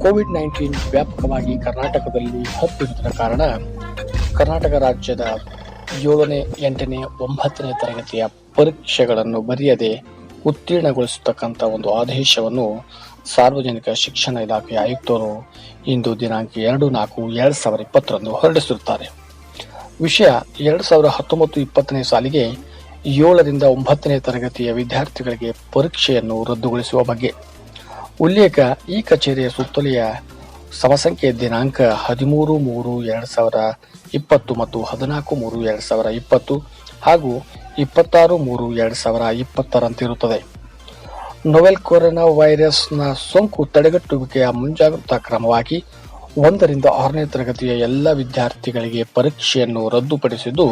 COVID-19 ವ್ಯಾಪಕವಾಗಿ ಕರ್ನಾಟಕದಲ್ಲಿ ಹಬ್ಬಿರುವುದರ ಕಾರಣ ಕರ್ನಾಟಕ ರಾಜ್ಯದ 7ನೇ, 8ನೇ, 9ನೇ ತರಗತಿಯ ಪರೀಕ್ಷೆಗಳನ್ನು ಬರೆಯದೆ ಉತ್ತೀರ್ಣಗೊಳಿಸತಕ್ಕಂಥ ಒಂದು ಆದೇಶವನ್ನು ಸಾರ್ವಜನಿಕ ಶಿಕ್ಷಣ ಇಲಾಖೆಯ ಆಯುಕ್ತರು ಇಂದು ದಿನಾಂಕ 2/4/2020 ಹೊರಡಿಸಿರುತ್ತಾರೆ. ವಿಷಯ 2019-20ನೇ ಸಾಲಿಗೆ 7ರಿಂದ 9ನೇ ತರಗತಿಯ ವಿದ್ಯಾರ್ಥಿಗಳಿಗೆ ಪರೀಕ್ಷೆಯನ್ನು ರದ್ದುಗೊಳಿಸುವ ಬಗ್ಗೆ. ಉಲ್ಲೇಖ: ಈ ಕಚೇರಿಯ ಸುತ್ತೋಲೆಯ ಸಮಸಂಖ್ಯೆ ದಿನಾಂಕ 13/3/2020 ಮತ್ತು 14/3/2020 ಹಾಗೂ 26/3/2020 ನೊವೆಲ್ ಕೊರೋನಾ ವೈರಸ್ನ ಸೋಂಕು ತಡೆಗಟ್ಟುವಿಕೆಯ ಮುಂಜಾಗ್ರತಾ ಕ್ರಮವಾಗಿ 1ರಿಂದ 6ನೇ ತರಗತಿಯ ಎಲ್ಲ ವಿದ್ಯಾರ್ಥಿಗಳಿಗೆ ಪರೀಕ್ಷೆಯನ್ನು ರದ್ದುಪಡಿಸಿದ್ದು,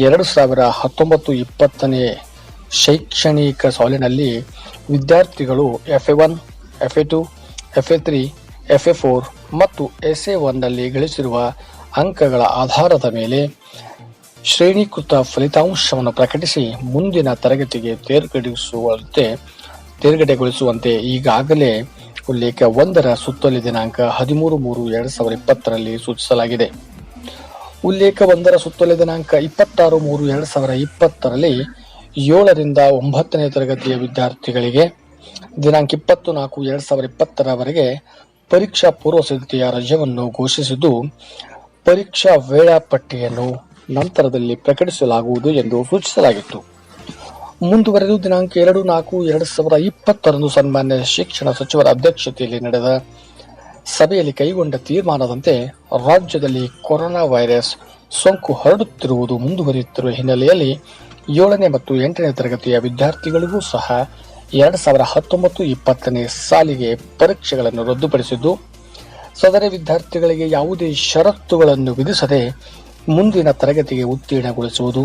2019-20ನೇ ಶೈಕ್ಷಣಿಕ ಸಾಲಿನಲ್ಲಿ ವಿದ್ಯಾರ್ಥಿಗಳು FA1, FA2, FA3, FA4 ಮತ್ತು SA1ನಲ್ಲಿ ಗಳಿಸಿರುವ ಅಂಕಗಳ ಆಧಾರದ ಮೇಲೆ ಶ್ರೇಣೀಕೃತ ಫಲಿತಾಂಶವನ್ನು ಪ್ರಕಟಿಸಿ ಮುಂದಿನ ತರಗತಿಗೆ ತೇರ್ಗಡೆಗೊಳಿಸುವಂತೆ ಈಗಾಗಲೇ ಉಲ್ಲೇಖ 1ರ ಸುತ್ತೋಲೆ ದಿನಾಂಕ 13/3/2020 ಸೂಚಿಸಲಾಗಿದೆ. ಉಲ್ಲೇಖ 1ರ ಸುತ್ತೋಲೆ ದಿನಾಂಕ 26/3/2020 7ರಿಂದ 9ನೇ ತರಗತಿಯ ವಿದ್ಯಾರ್ಥಿಗಳಿಗೆ ದಿನಾಂಕ 20/4/2020 ಪರೀಕ್ಷಾ ಪೂರ್ವ ಸಿದ್ಧತೆಯ ರಜೆಯನ್ನು ಘೋಷಿಸಿದ್ದು, ಪರೀಕ್ಷಾ ವೇಳಾಪಟ್ಟಿಯನ್ನು ನಂತರದಲ್ಲಿ ಪ್ರಕಟಿಸಲಾಗುವುದು ಎಂದು ಸೂಚಿಸಲಾಗಿತ್ತು. ಮುಂದುವರೆದು ದಿನಾಂಕ 2/4/2020 ಸನ್ಮಾನ್ಯ ಶಿಕ್ಷಣ ಸಚಿವರ ಅಧ್ಯಕ್ಷತೆಯಲ್ಲಿ ನಡೆದ ಸಭೆಯಲ್ಲಿ ಕೈಗೊಂಡ ತೀರ್ಮಾನದಂತೆ ರಾಜ್ಯದಲ್ಲಿ ಕೊರೋನಾ ವೈರಸ್ ಸೋಂಕು ಹರಡುತ್ತಿರುವುದು ಮುಂದುವರಿಯುತ್ತಿರುವ ಹಿನ್ನೆಲೆಯಲ್ಲಿ 7ನೇ ಮತ್ತು 8ನೇ ತರಗತಿಯ ವಿದ್ಯಾರ್ಥಿಗಳಿಗೂ ಸಹ 2019-20ನೇ ಸಾಲಿಗೆ ಪರೀಕ್ಷೆಗಳನ್ನು ರದ್ದುಪಡಿಸಿದ್ದು, ಸದರಿ ವಿದ್ಯಾರ್ಥಿಗಳಿಗೆ ಯಾವುದೇ ಷರತ್ತುಗಳನ್ನು ವಿಧಿಸದೆ ಮುಂದಿನ ತರಗತಿಗೆ ಉತ್ತೀರ್ಣಗೊಳಿಸುವುದು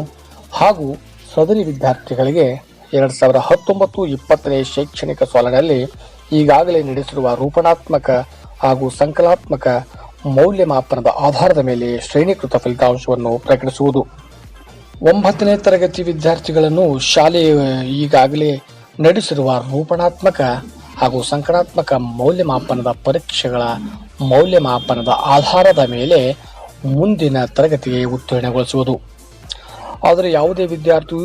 ಹಾಗೂ ಸದರಿ ವಿದ್ಯಾರ್ಥಿಗಳಿಗೆ 2019-20ನೇ ಶೈಕ್ಷಣಿಕ ಸಾಲಿನಲ್ಲಿ ಈಗಾಗಲೇ ನಡೆಸಿರುವ ರೂಪಣಾತ್ಮಕ ಹಾಗೂ ಸಂಕಲಾತ್ಮಕ ಮೌಲ್ಯಮಾಪನದ ಆಧಾರದ ಮೇಲೆ ಶ್ರೇಣೀಕೃತ ಫಲಿತಾಂಶವನ್ನು ಪ್ರಕಟಿಸುವುದು. 9ನೇ ತರಗತಿ ವಿದ್ಯಾರ್ಥಿಗಳನ್ನು ಶಾಲೆಯ ಈಗಾಗಲೇ ನಡೆಸಿರುವ ರೂಪಣಾತ್ಮಕ ಹಾಗೂ ಸಂಕಲಾತ್ಮಕ ಮೌಲ್ಯಮಾಪನದ ಪರೀಕ್ಷೆಗಳ ಮೌಲ್ಯಮಾಪನದ ಆಧಾರದ ಮೇಲೆ ಮುಂದಿನ ತರಗತಿಗೆ ಉತ್ತೀರ್ಣಗೊಳಿಸುವುದು. ಆದರೆ ಯಾವುದೇ ವಿದ್ಯಾರ್ಥಿಯು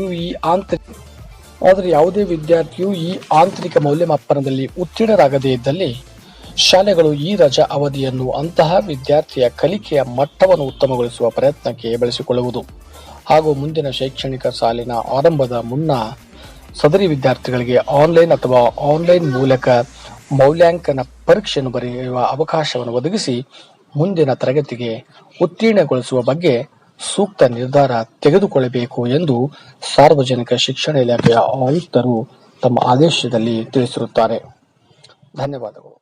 ಈ ಆಂತರಿಕ ಮೌಲ್ಯಮಾಪನದಲ್ಲಿ ಉತ್ತೀರ್ಣರಾಗದೇ ಇದ್ದಲ್ಲಿ ಶಾಲೆಗಳು ಈ ರಜಾ ಅವಧಿಯನ್ನು ಅಂತಹ ವಿದ್ಯಾರ್ಥಿಯ ಕಲಿಕೆಯ ಮಟ್ಟವನ್ನು ಉತ್ತಮಗೊಳಿಸುವ ಪ್ರಯತ್ನಕ್ಕೆ ಬಳಸಿಕೊಳ್ಳುವುದು ಹಾಗೂ ಮುಂದಿನ ಶೈಕ್ಷಣಿಕ ಸಾಲಿನ ಆರಂಭದ ಮುನ್ನ ಸದರಿ ವಿದ್ಯಾರ್ಥಿಗಳಿಗೆ ಆನ್ಲೈನ್ ಅಥವಾ ಆನ್ಲೈನ್ ಮೂಲಕ ಮೌಲ್ಯಾಂಕನ ಪರೀಕ್ಷೆಯನ್ನು ಬರೆಯುವ ಅವಕಾಶವನ್ನು ಒದಗಿಸಿ ಮುಂದಿನ ತರಗತಿಗೆ ಉತ್ತೀರ್ಣಗೊಳಿಸುವ ಬಗ್ಗೆ ಸೂಕ್ತ ನಿರ್ಧಾರ ತೆಗೆದುಕೊಳ್ಳಬೇಕು ಎಂದು ಸಾರ್ವಜನಿಕ ಶಿಕ್ಷಣ ಇಲಾಖೆಯ ಆಯುಕ್ತರು ತಮ್ಮ ಆದೇಶದಲ್ಲಿ ತಿಳಿಸಿರುತ್ತಾರೆ. ಧನ್ಯವಾದಗಳು.